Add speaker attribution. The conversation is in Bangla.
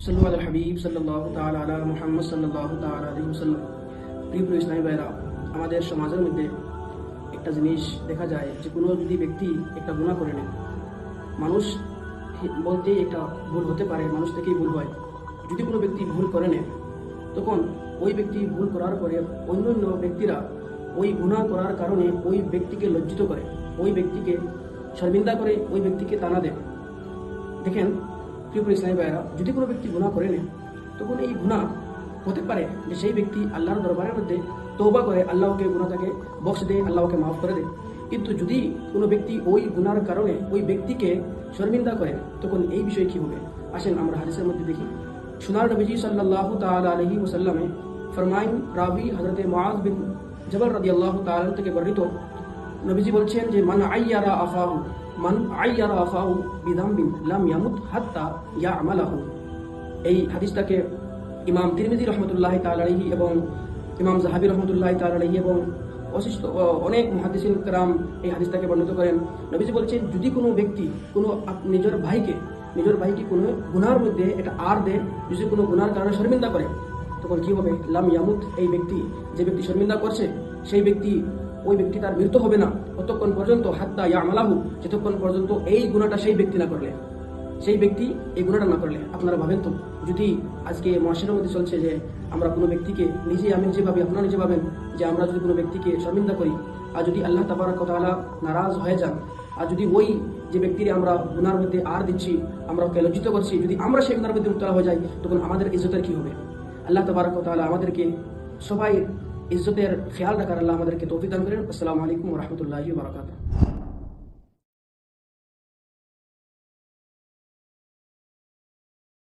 Speaker 1: সাল্লু আলা হাবিব সাল্লাল্লাহু তাআলা আলা মুহাম্মদ সাল্লাল্লাহু তাআলা আলাইহি ওয়াসাল্লাম। প্রিয় ইসলামী ভাইরা, আমাদের সমাজের মধ্যে একটা জিনিস দেখা যায় যে কোনো যদি ব্যক্তি একটা গুনাহ করে নেয়, মানুষ বলতেই একটা ভুল হতে পারে, মানুষ থেকেই ভুল হয়। যদি কোনো ব্যক্তি ভুল করে নেয়, তখন ওই ব্যক্তি ভুল করার পরে অন্যান্য ব্যক্তিরা ওই গুনাহ করার কারণে ওই ব্যক্তিকে লজ্জিত করে, ওই ব্যক্তিকে শর্মিন্দা করে, ওই ব্যক্তিকে তানা দেয়। দেখেন প্রিয় ইসলামী ভাইরা, যদি কোনো ব্যক্তি গুনাহ করে নেয়, তখন এই গুনাহ হতে পারে যে সেই ব্যক্তি আল্লাহর দরবারের মধ্যে তওবা করে আল্লাহকে গুনাহটাকে বক্স দেয়, আল্লাহকে মাফ করে দেয়। কিন্তু যদি কোনো ব্যক্তি ওই গুনার কারণে ওই ব্যক্তিকে শর্মিন্দা করে, তখন এই বিষয়ে কি হবে? আসেন আমরা হাদিসের মধ্যে দেখি। সোনার নবীজি সাল্লাল্লাহু তাআলা আলাইহি ওয়াসাল্লামে ফরমাইন, রাবি হযরত মুআয বিন জবল রাদিয়াল্লাহু তাআলা থেকে বর্ণিত, নবীজি বলছেন যে মান আইয়ারা আফাহু বিযামবিন লাম ইয়ামুত হাত্তা ইয়ামালাহু। এই হাদিসটাকে ইমাম তিরমিজি রহমতুল্লাহি তাআলা আলাইহি এবং ইমাম যাহাবী রহমতুল্লাহি তাআলা আলাইহি এবং অনেক মুহাদ্দিসিন کرام এই হাদিসটাকে বর্ণিত করেন। নবীজি বলছেন, যদি কোনো ব্যক্তি কোনো নিজের ভাইকে কোনো গুনার মধ্যে এটা আর দেয়, যদি কোনো গুনার কারণে শর্মিন্দা করে, তখন কি হবে? লাম ইয়ামুত, এই ব্যক্তি যে ব্যক্তি শর্মিন্দা করছে ওই ব্যক্তি তার মৃত্যু হবে না ততক্ষণ পর্যন্ত, হাত্তা ইয়ামালাহু, যতক্ষণ পর্যন্ত এই গুনাহটা সেই ব্যক্তি এই গুনাহটা না করলে। আপনারা ভাবেন তো, যদি আজকে মুআশিরার মধ্যে চলছে যে আমরা কোনো ব্যক্তিকে আমি নিজে ভাবি, আপনারা নিজে ভাবেন যে আমরা যদি কোনো ব্যক্তিকে শর্মিন্দা করি, আর যদি আল্লাহ তাবারক ওয়া তাআলা নারাজ হয়ে যান, আর যদি ওই যে ব্যক্তির আমরা গুনার মধ্যে আর দিচ্ছি, আমরা ওকে লজ্জিত করছি, যদি আমরা সেই গুনার মধ্যে মুবতালা হয়ে যাই, তখন আমাদের ইজ্জতের কি হবে? আল্লাহ তাবারক ওয়া তাআলা আমাদেরকে সবাই ইজ্জতের খেয়াল রাখার আল্লাহ আমাদেরকে তৌফিক দান করেন। আসসালামু আলাইকুম ওয়া রাহমাতুল্লাহি ওয়া বারাকাতুহু।